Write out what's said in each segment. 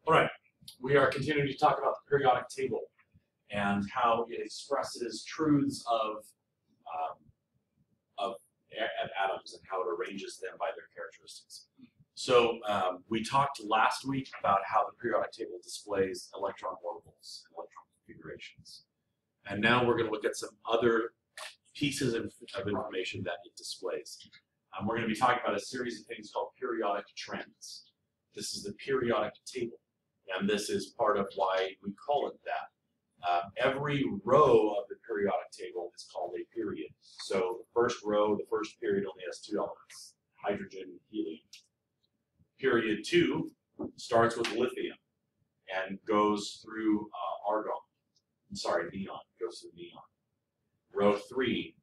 All right, we are continuing to talk about the periodic table and how it expresses truths of atoms and how it arranges them by their characteristics. So we talked last week about how the periodic table displays electron orbitals and electron configurations. And now we're going to look at some other pieces of information that it displays. We're going to be talking about a series of things called periodic trends. This is the periodic table, and this is part of why we call it that. Every row of the periodic table is called a period. So the first row, the first period only has two elements, hydrogen and helium. Period 2 starts with lithium and goes through neon, goes through neon. Row 3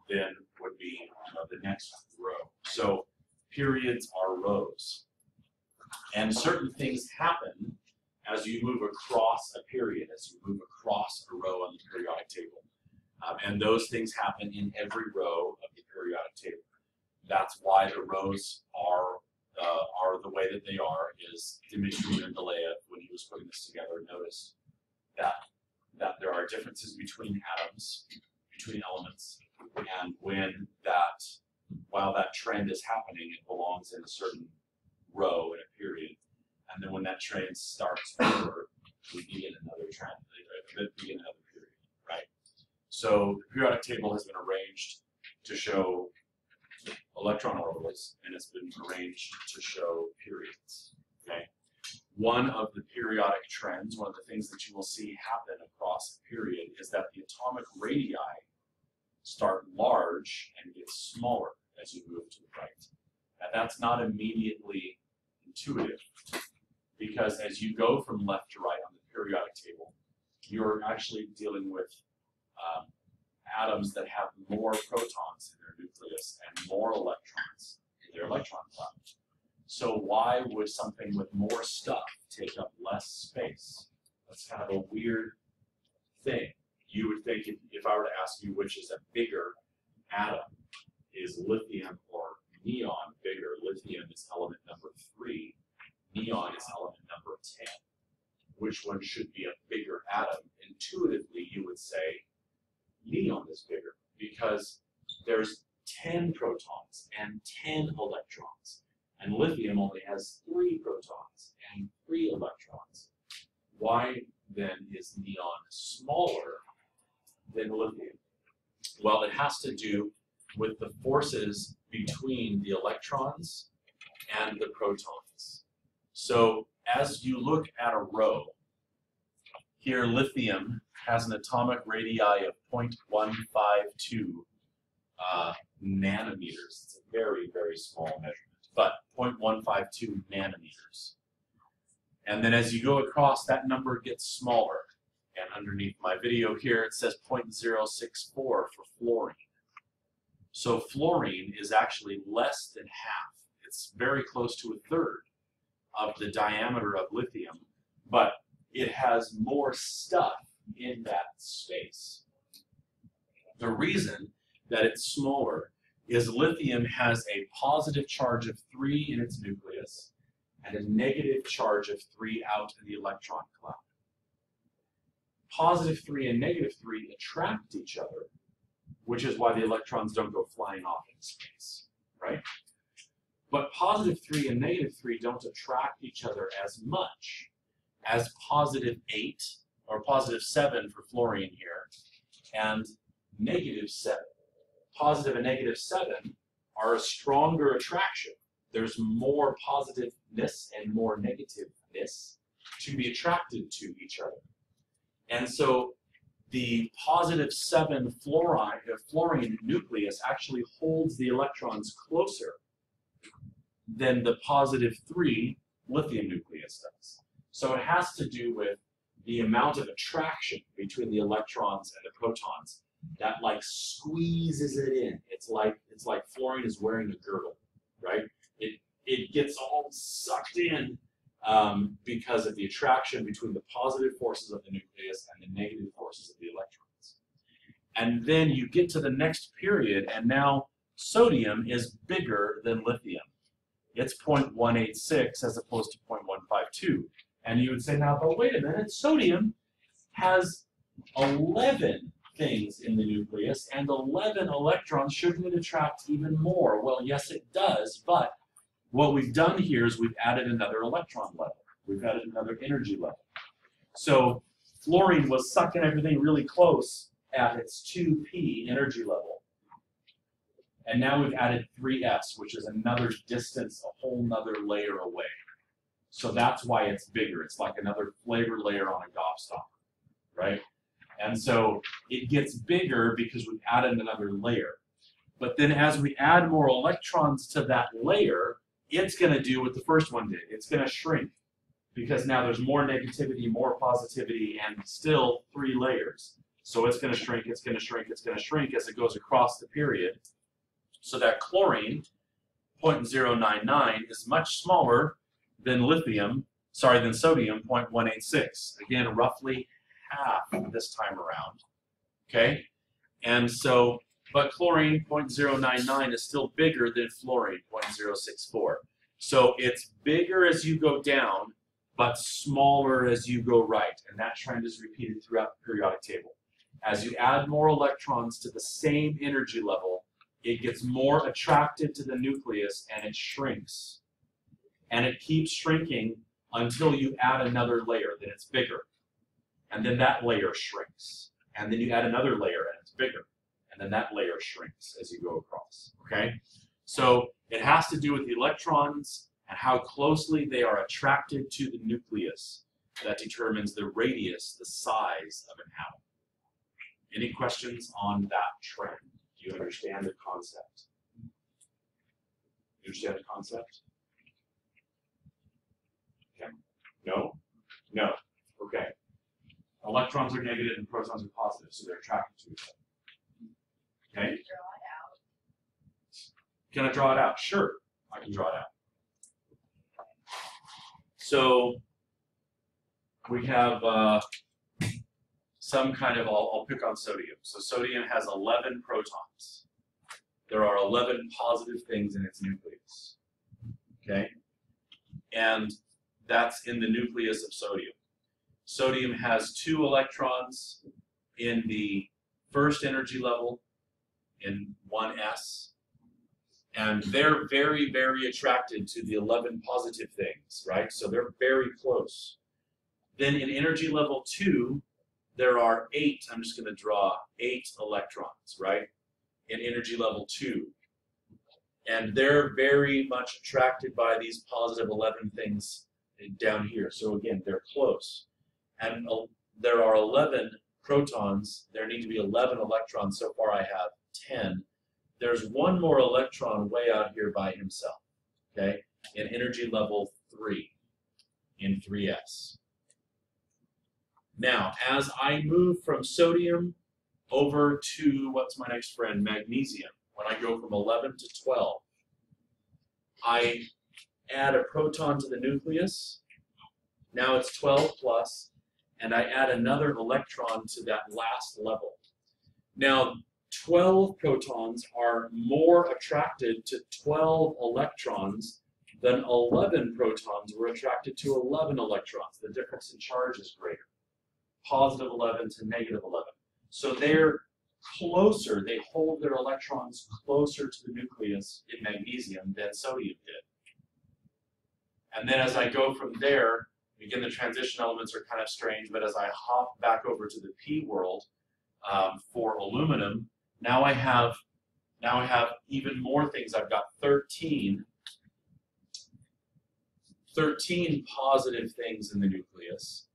then would be the next row. So periods are rows. And certain things happen as you move across a period, as you move across a row on the periodic table. And those things happen in every row of the periodic table. That's why the rows are the way that they are, is Dimitri Mendeleev, when he was putting this together, noticed that there are differences between atoms, between elements, and while that trend is happening, it belongs in a certain row in a period. And then when that trend starts over, we begin another trend, begin another period, right? So the periodic table has been arranged to show electron orbitals, and it's been arranged to show periods, okay? One of the periodic trends, one of the things that you will see happen across a period is that the atomic radii start large and get smaller as you move to the right. And that's not immediately intuitive, because as you go from left to right on the periodic table, you're actually dealing with atoms that have more protons in their nucleus and more electrons in their electron cloud. So why would something with more stuff take up less space? That's kind of a weird thing. You would think if I were to ask you which is a bigger atom, is lithium or neon bigger? Lithium is element number 3. Neon is element number 10. Which one should be a bigger atom? Intuitively, you would say neon is bigger, because there's 10 protons and 10 electrons, and lithium only has 3 protons and 3 electrons. Why then is neon smaller than lithium? Well, it has to do with the forces between the electrons and the protons. So as you look at a row, here lithium has an atomic radii of 0.152 nanometers. It's a very, very small measurement, but 0.152 nanometers. And then as you go across, that number gets smaller. And underneath my video here, it says 0.064 for fluorine. So fluorine is actually less than half. It's very close to a third of the diameter of lithium, but it has more stuff in that space. The reason that it's smaller is lithium has a positive charge of 3 in its nucleus and a negative charge of 3 out in the electron cloud. Positive 3 and negative 3 attract each other, which is why the electrons don't go flying off in space, right? But positive 3 and negative 3 don't attract each other as much as positive 8 or positive 7 for fluorine here, and negative 7. Positive and negative 7 are a stronger attraction. There's more positiveness and more negativeness to be attracted to each other. And so the positive 7 fluorine nucleus actually holds the electrons closer than the positive 3 lithium nucleus does. So it has to do with the amount of attraction between the electrons and the protons that like squeezes it in. It's like fluorine is wearing a girdle, right? It gets all sucked in because of the attraction between the positive forces of the nucleus and the negative forces of the electrons. And then you get to the next period, and now sodium is bigger than lithium. It's 0.186 as opposed to 0.152. And you would say, now, but wait a minute, sodium has 11 things in the nucleus and 11 electrons. Shouldn't it attract even more? Well, yes, it does, but what we've done here is we've added another electron level. We've added another energy level. So fluorine was sucking everything really close at its 2p energy level. And now we've added 3s, which is another distance, a whole nother layer away. So that's why it's bigger. It's like another flavor layer on a gobstopper, right? And so it gets bigger because we've added another layer. But then as we add more electrons to that layer, it's going to do what the first one did. It's going to shrink because now there's more negativity, more positivity, and still 3 layers. So it's going to shrink, it's going to shrink, it's going to shrink as it goes across the period. So that chlorine, 0.099, is much smaller than lithium, than sodium, 0.186. Again, roughly half this time around, okay? And so, but chlorine, 0.099, is still bigger than fluorine, 0.064. So it's bigger as you go down, but smaller as you go right. And that trend is repeated throughout the periodic table. As you add more electrons to the same energy level, it gets more attracted to the nucleus and it shrinks. And it keeps shrinking until you add another layer, then it's bigger. And then that layer shrinks. And then you add another layer and it's bigger. And then that layer shrinks as you go across, okay? So it has to do with the electrons and how closely they are attracted to the nucleus. That determines the radius, the size of an atom. Any questions on that trend? Do you understand the concept? You understand the concept? Okay. No? No. Okay. Electrons are negative and protons are positive, so they're attracted to each other. Okay? Can I draw it out? Sure, I can draw it out. So we have some kind of, I'll pick on sodium. So sodium has 11 protons. There are 11 positive things in its nucleus. Okay? And that's in the nucleus of sodium. Sodium has 2 electrons in the first energy level, in 1s. And they're very, very attracted to the 11 positive things, right? So they're very close. Then in energy level 2, there are 8, I'm just going to draw 8 electrons, right? In energy level 2. And they're very much attracted by these positive 11 things down here. So again, they're close. And there are 11 protons. There need to be 11 electrons. So far I have 10. There's one more electron way out here by himself, okay, in energy level 3, in 3s. Now, as I move from sodium over to, what's my next friend, magnesium, when I go from 11 to 12, I add a proton to the nucleus. Now it's 12 plus, and I add another electron to that last level. Now, 12 protons are more attracted to 12 electrons than 11 protons were attracted to 11 electrons. The difference in charge is greater. Positive 11 to negative 11. So they're closer, they hold their electrons closer to the nucleus in magnesium than sodium did. And then as I go from there, again, the transition elements are kind of strange, but as I hop back over to the P world for aluminum, now I have even more things. I've got 13 positive things in the nucleus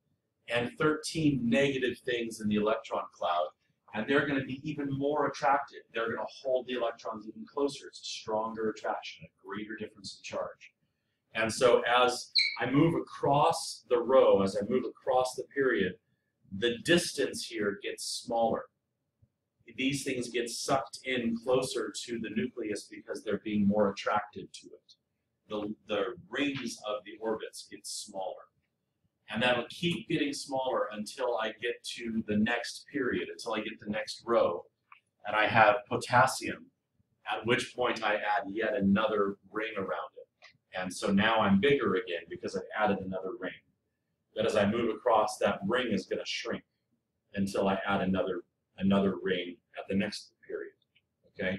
and 13 negative things in the electron cloud, and they're going to be even more attracted. They're going to hold the electrons even closer. It's a stronger attraction, a greater difference in charge. And so as I move across the row, as I move across the period, the distance here gets smaller. These things get sucked in closer to the nucleus because they're being more attracted to it. The rings of the orbits get smaller. And that'll keep getting smaller until I get to the next period, until I get the next row. And I have potassium, at which point I add yet another ring around it. And so now I'm bigger again because I've added another ring. that as I move across, that ring is going to shrink until I add another ring at the next period. Okay?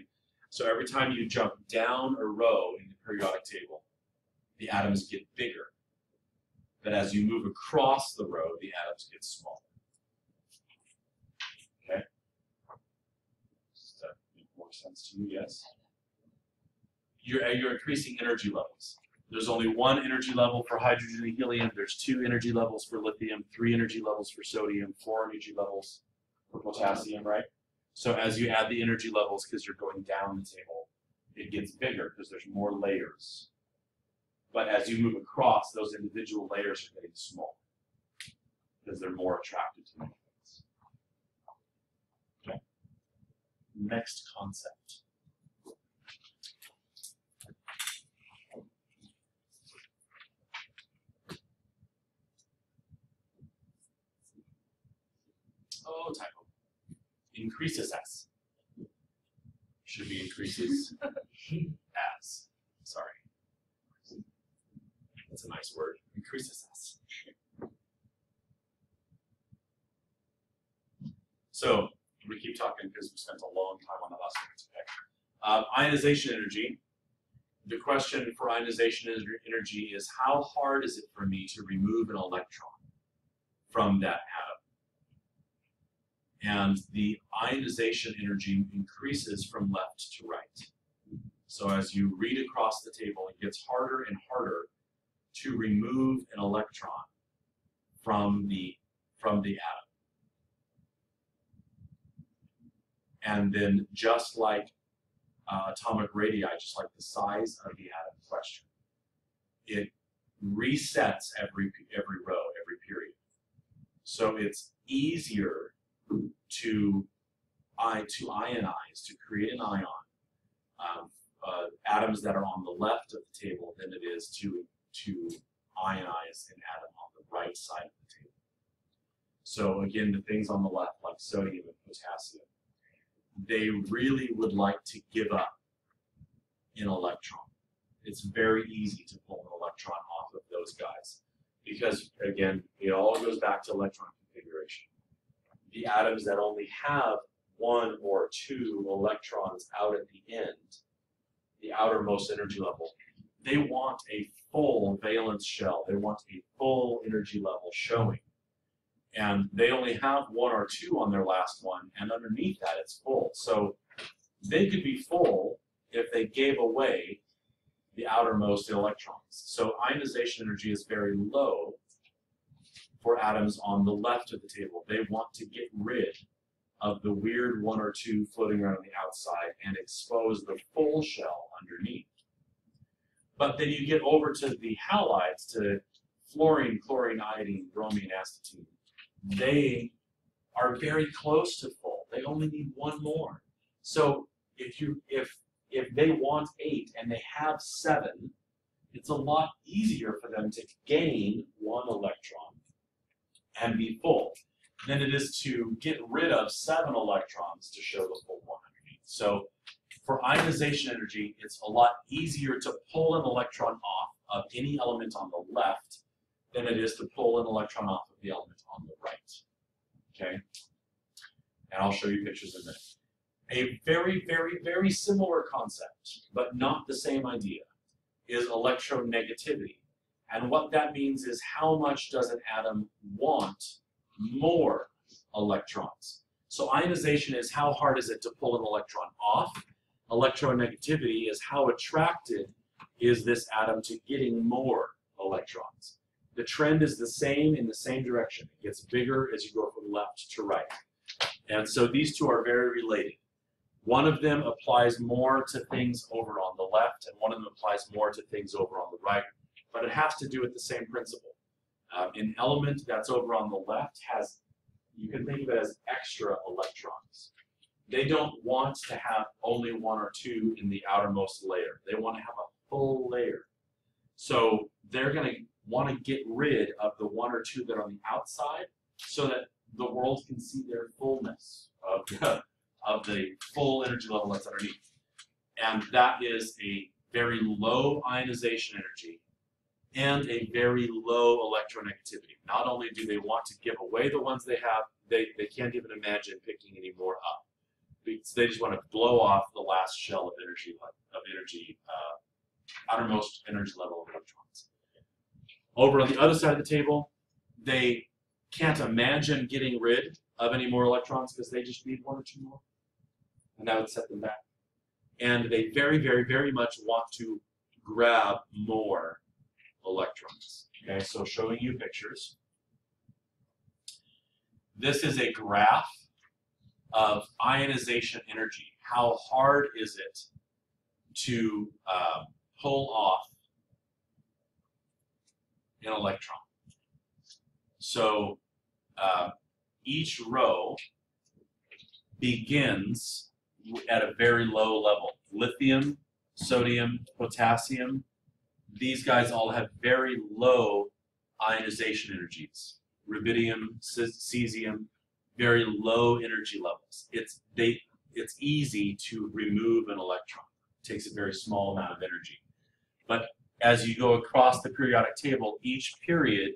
So every time you jump down a row in the periodic table, the atoms get bigger. But as you move across the row, the atoms get smaller. Okay? Does that make more sense to you? Yes? You're increasing energy levels. There's only one energy level for hydrogen and helium. There's 2 energy levels for lithium, 3 energy levels for sodium, 4 energy levels for potassium, right? So as you add the energy levels, because you're going down the table, it gets bigger because there's more layers. But as you move across, those individual layers are getting smaller because they're more attracted to many things. Okay. Next concept. Oh, typo. Increases as. Should be increases as. Sorry. That's a nice word. Increases as. So we keep talking because we spent a long time on the last one. Okay. Ionization energy. The question for ionization energy is how hard is it for me to remove an electron from that atom? And the ionization energy increases from left to right. So as you read across the table, it gets harder and harder to remove an electron from the atom. And then just like atomic radii, just like the size of the atom question, it resets every row, every period. So it's easier to ionize, to create an ion, atoms that are on the left of the table than it is to ionize an atom on the right side of the table. So again, the things on the left, like sodium and potassium, they really would like to give up an electron. It's very easy to pull an electron off of those guys because, again, it all goes back to electron configuration. The atoms that only have 1 or 2 electrons out at the end, the outermost energy level, they want a full valence shell. They want a full energy level showing. And they only have 1 or 2 on their last one, and underneath that it's full. So they could be full if they gave away the outermost electrons. So ionization energy is very low for atoms on the left of the table. They want to get rid of the weird 1 or 2 floating around on the outside and expose the full shell underneath. But then you get over to the halides, to fluorine, chlorine, iodine, bromine, astatine. They are very close to full. They only need 1 more. So if they want 8 and they have 7, it's a lot easier for them to gain 1 electron and be full than it is to get rid of 7 electrons to show the full 1 underneath. So for ionization energy, it's a lot easier to pull an electron off of any element on the left than it is to pull an electron off of the element on the right. Okay? And I'll show you pictures in a minute. A very, very, very similar concept, but not the same idea, is electronegativity. And what that means is how much does an atom want more electrons. So ionization is how hard is it to pull an electron off. Electronegativity is how attracted is this atom to getting more electrons. The trend is the same in the same direction. It gets bigger as you go from left to right. And so these two are very related. One of them applies more to things over on the left, and one of them applies more to things over on the right. But it has to do with the same principle. An element that's over on the left has, you can think of it as extra electrons. They don't want to have only 1 or 2 in the outermost layer. They want to have a full layer. So they're going to want to get rid of the 1 or 2 that are on the outside so that the world can see their fullness of the full energy level that's underneath. And that is a very low ionization energy and a very low electronegativity. Not only do they want to give away the ones they have, they can't even imagine picking any more up. They just want to blow off the last shell of energy, outermost energy level of electrons. Over on the other side of the table, they can't imagine getting rid of any more electrons because they just need one or two more, and that would set them back. And they very, very, very much want to grab more electrons. Okay, so showing you pictures. This is a graph of ionization energy. How hard is it to pull off an electron? So each row begins at a very low level. Lithium, sodium, potassium, these guys all have very low ionization energies. Rubidium, cesium, very low energy levels. It's easy to remove an electron. It takes a very small amount of energy. But as you go across the periodic table, each period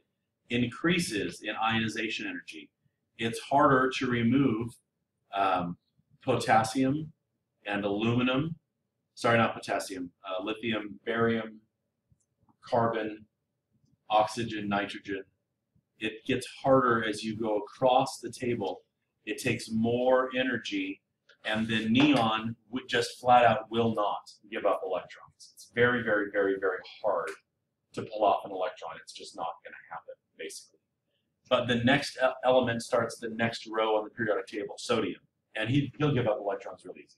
increases in ionization energy. It's harder to remove potassium and aluminum. Sorry, not potassium. Lithium, barium, carbon, oxygen, nitrogen. It gets harder as you go across the table. It takes more energy, and then neon would just flat out will not give up electrons. It's very, very, very, very hard to pull off an electron. It's just not going to happen, basically. But the next element starts the next row on the periodic table, sodium, and he'll give up electrons real easy.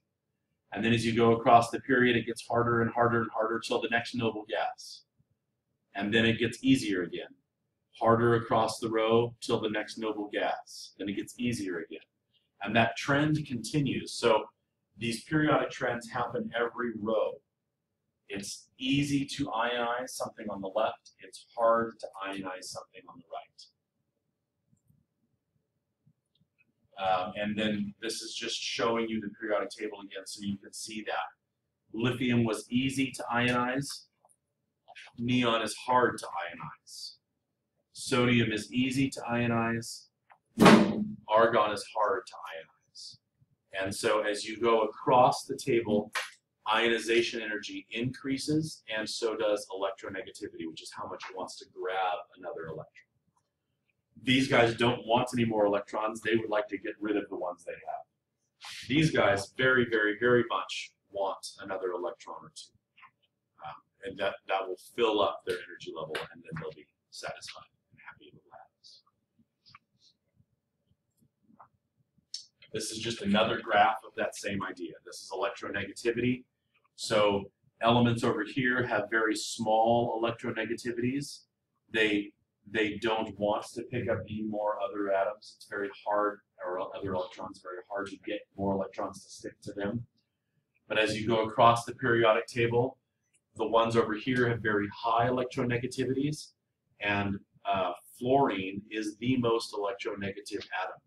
And then as you go across the period, it gets harder and harder and harder till the next noble gas. And then it gets easier again. Harder across the row till the next noble gas. Then it gets easier again. And that trend continues. So these periodic trends happen every row. It's easy to ionize something on the left. It's hard to ionize something on the right. And then this is just showing you the periodic table again so you can see that. Lithium was easy to ionize. Neon is hard to ionize. Sodium is easy to ionize. Argon is hard to ionize. And so as you go across the table, ionization energy increases, and so does electronegativity, which is how much it wants to grab another electron. These guys don't want any more electrons. They would like to get rid of the ones they have. These guys very, very, very much want another electron or two. And that will fill up their energy level, and then they'll be satisfied and happy with that. This is just another graph of that same idea. This is electronegativity. So elements over here have very small electronegativities. They don't want to pick up any more other atoms. It's very hard, or other electrons, very hard to get more electrons to stick to them. But as you go across the periodic table, the ones over here have very high electronegativities, and fluorine is the most electronegative atom.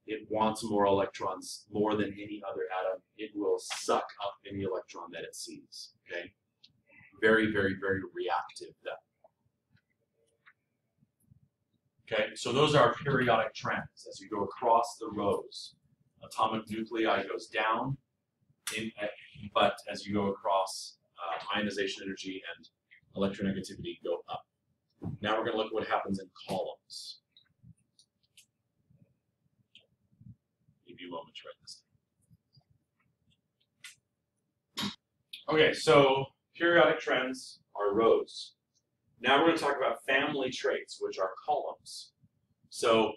It wants more electrons more than any other atom. It will suck up any electron that it sees. Okay, very, very, very reactive. Okay, so those are periodic trends as you go across the rows. Atomic nuclei goes down, but as you go across, ionization energy and electronegativity go up. Now we're going to look at what happens in columns. Give you a moment to write this down. Okay, so periodic trends are rows. Now we're going to talk about family traits, which are columns. So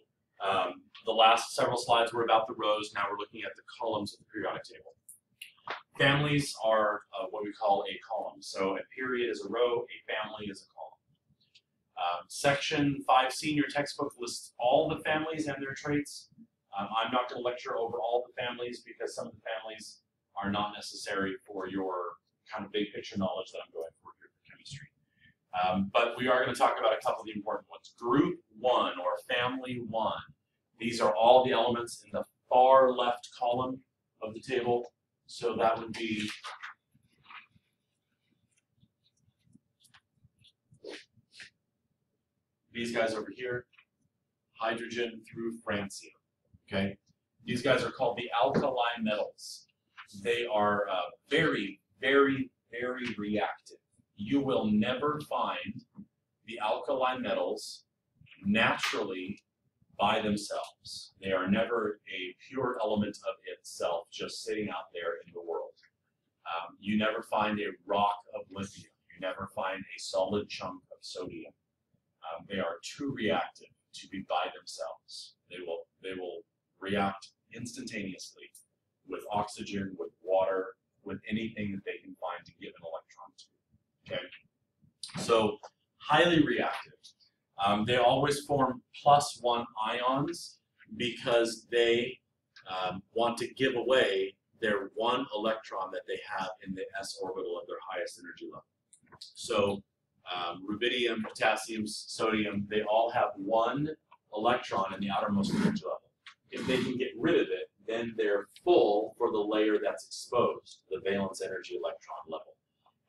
the last several slides were about the rows. Now we're looking at the columns of the periodic table. Families are what we call a column. So a period is a row, a family is a column. Section 5C in your textbook lists all the families and their traits. I'm not going to lecture over all the families because some of the families are not necessary for your kind of big picture knowledge that I'm going for here for chemistry. But we are going to talk about a couple of the important ones. Group 1 or family 1. These are all the elements in the far left column of the table. So that would be these guys over here, hydrogen through francium, okay? These guys are called the alkaline metals. They are very, very, very reactive. You will never find the alkaline metals naturally by themselves. They are never a pure element of itself just sitting out there in the world. You never find a rock of lithium. You never find a solid chunk of sodium. They are too reactive to be by themselves. They will react instantaneously with oxygen, with water, with anything that they can find to give an electron to. Okay, so highly reactive. They always form +1 ions because they want to give away their 1 electron that they have in the s orbital of their highest energy level. So rubidium, potassium, sodium, they all have 1 electron in the outermost energy level. If they can get rid of it, then they're full for the layer that's exposed, the valence energy electron level.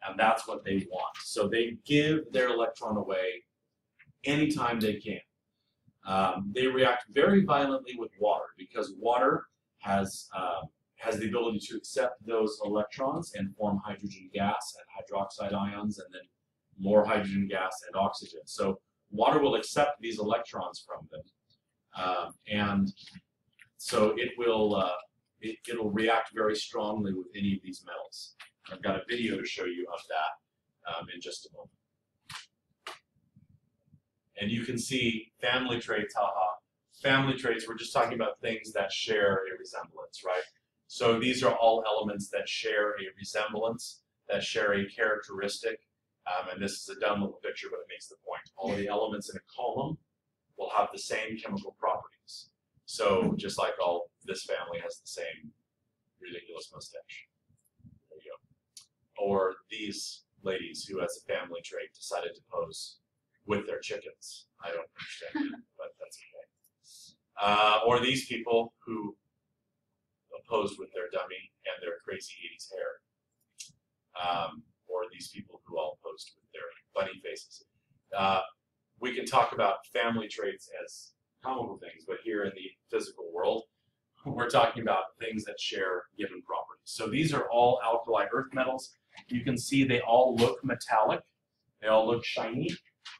And that's what they want. So they give their electron away anytime they can. They react very violently with water because water has the ability to accept those electrons and form hydrogen gas and hydroxide ions and then more hydrogen gas and oxygen. So water will accept these electrons from them. And so it'll react very strongly with any of these metals. I've got a video to show you of that in just a moment. And you can see family traits, haha. Family traits, we're just talking about things that share a resemblance, right? So these are all elements that share a resemblance, that share a characteristic. And this is a dumb little picture, but it makes the point. All of the elements in a column will have the same chemical properties. So just like all this family has the same ridiculous mustache. There you go. Or these ladies who, as a family trait, decided to pose with their chickens. I don't understand that, but that's okay. Or these people who posed with their dummy and their crazy 80s hair. Or these people who all posed with their bunny faces. We can talk about family traits as comical things, but here in the physical world, we're talking about things that share given properties. So these are all alkali earth metals. You can see they all look metallic. They all look shiny.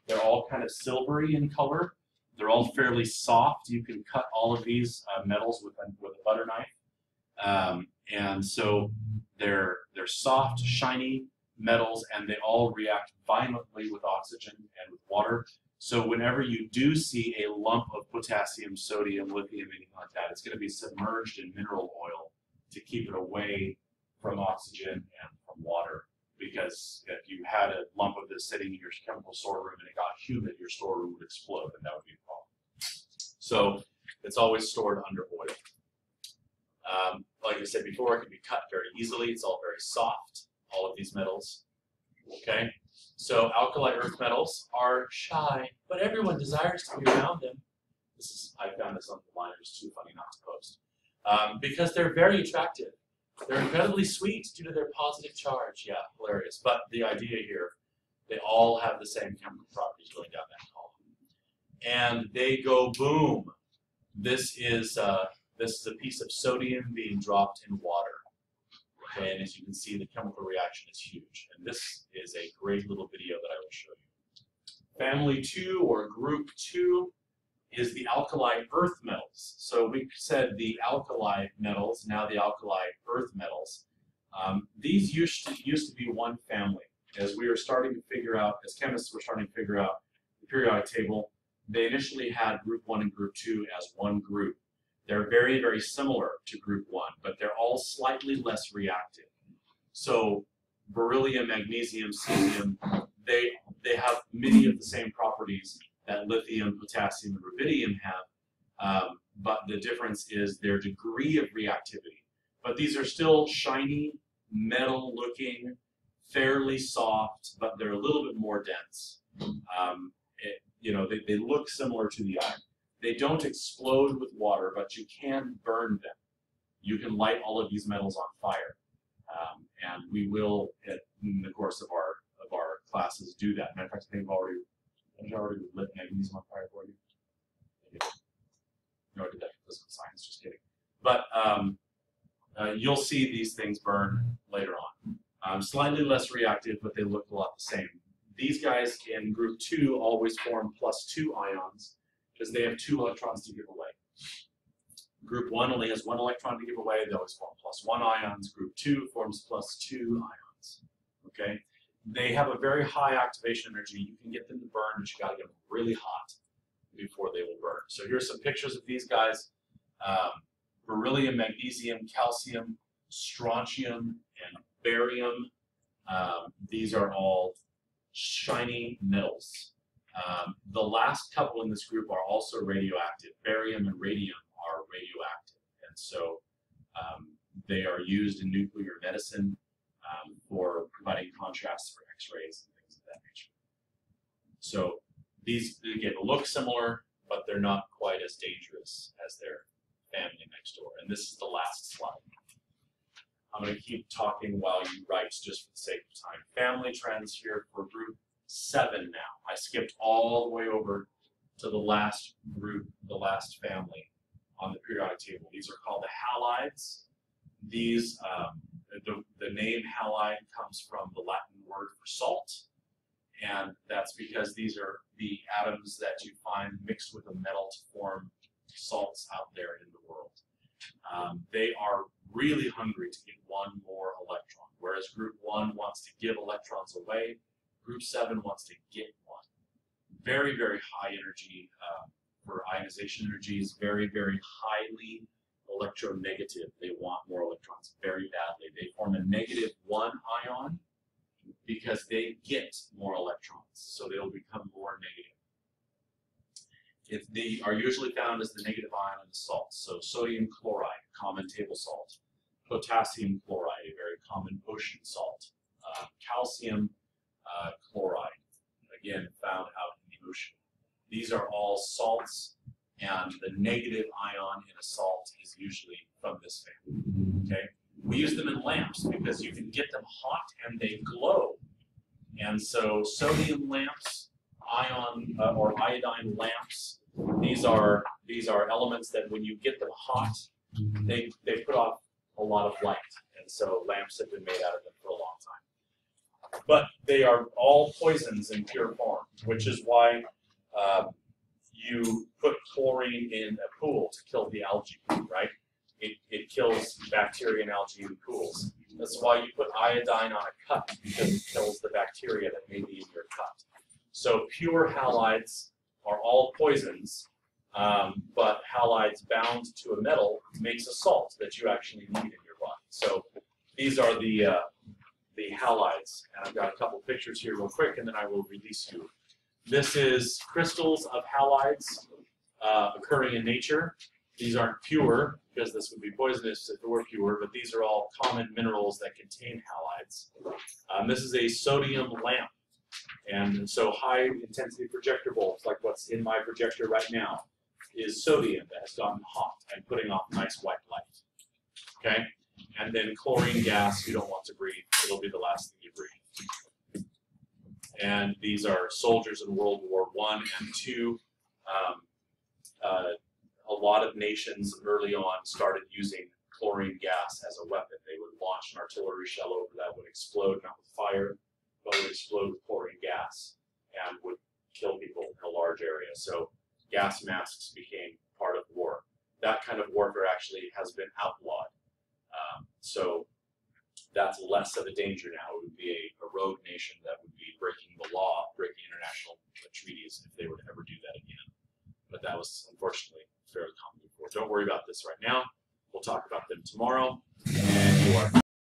They're all kind of silvery in color. They're all fairly soft. You can cut all of these metals with a butter knife. And so they're soft, shiny metals, and they all react violently with oxygen and with water. So whenever you do see a lump of potassium, sodium, lithium, anything like that, it's going to be submerged in mineral oil to keep it away from oxygen and from water. Because if you had a lump of this sitting in your chemical storeroom and it got humid, your storeroom would explode, and that would be a problem. So it's always stored under oil. Like I said before, it can be cut very easily. It's all very soft, all of these metals. Okay? So alkali earth metals are shy, but everyone desires to be around them. I found this on the line. It was too funny not to post. Because they're very attractive. They're incredibly sweet due to their positive charge. Yeah, hilarious. But the idea here, they all have the same chemical properties going down that column. And they go boom. This is a piece of sodium being dropped in water. Okay, and as you can see, the chemical reaction is huge. And this is a great little video that I will show you. Family 2 or group 2 is the alkali earth metals. So we said the alkali metals, now the alkali earth metals. These used to be one family. As we were starting to figure out, as chemists were starting to figure out the periodic table, they initially had group 1 and group 2 as one group. They're very, very similar to group 1, but they're all slightly less reactive. So beryllium, magnesium, cesium, they have many of the same properties that lithium, potassium, and rubidium have, but the difference is their degree of reactivity. But these are still shiny, metal-looking, fairly soft, but they're a little bit more dense. They look similar to the iron. They don't explode with water, but you can burn them. You can light all of these metals on fire, and we will, in the course of our classes, do that. Matter of fact, I think I've already Have you already lit magnesium on fire for you? No, I did that for physical science, just kidding. But you'll see these things burn later on. Slightly less reactive, but they look a lot the same. These guys in group 2 always form +2 ions because they have 2 electrons to give away. Group 1 only has 1 electron to give away. They always form +1 ions. Group 2 forms +2 ions. Okay? They have a very high activation energy. You can get them to burn, but you got to get them really hot before they will burn. So here's some pictures of these guys. Beryllium, magnesium, calcium, strontium, and barium. These are all shiny metals. The last couple in this group are also radioactive. Barium and radium are radioactive, and so they are used in nuclear medicine for providing contrast for X-rays and things of that nature. So these, again, look similar, but they're not quite as dangerous as their family next door. And this is the last slide. I'm going to keep talking while you write just for the sake of time. Family trends here for group 7 now. I skipped all the way over to the last group, the last family on the periodic table. These are called the halides. These, the name halide comes from the Latin word for salt, and that's because these are the atoms that you find mixed with a metal to form salts out there in the world. They are really hungry to get 1 more electron, whereas group 1 wants to give electrons away, group 7 wants to get 1. Very, very high energy for ionization energy is very, very highly electronegative. They want more electrons very badly. They form a -1 ion because they get more electrons, so they'll become more negative. They are usually found as the negative ion in the salts. So sodium chloride, common table salt. Potassium chloride, a very common ocean salt. Calcium chloride, again, found out in the ocean. These are all salts, and the negative ion in a salt is usually from this family. Okay? We use them in lamps because you can get them hot and they glow. And so sodium lamps, or iodine lamps, these are elements that when you get them hot, they put off a lot of light. And so lamps have been made out of them for a long time. But they are all poisons in pure form, which is why you put chlorine in a pool to kill the algae, right? It kills bacteria and algae in pools. That's why you put iodine on a cut, because it kills the bacteria that may be in your cut. So pure halides are all poisons, but halides bound to a metal makes a salt that you actually need in your body. So these are the halides, and I've got a couple pictures here real quick, and then I will release you. This is crystals of halides occurring in nature. These aren't pure, because this would be poisonous if it were pure, but these are all common minerals that contain halides. This is a sodium lamp, and so high intensity projector bulbs, like what's in my projector right now, is sodium that has gotten hot and putting off nice white light. Okay? And then chlorine gas you don't want to breathe. It'll be the last thing you breathe. And these are soldiers in World War I and II. A lot of nations early on started using chlorine gas as a weapon. They would launch an artillery shell over that would explode, not with fire, but would explode with chlorine gas and would kill people in a large area. So gas masks became part of war. That kind of warfare actually has been outlawed. So that's less of a danger now. It would be a rogue nation that would be breaking the law, breaking international treaties if they were to ever do that again. But that was unfortunately fairly common before. Don't worry about this right now. We'll talk about them tomorrow. And you are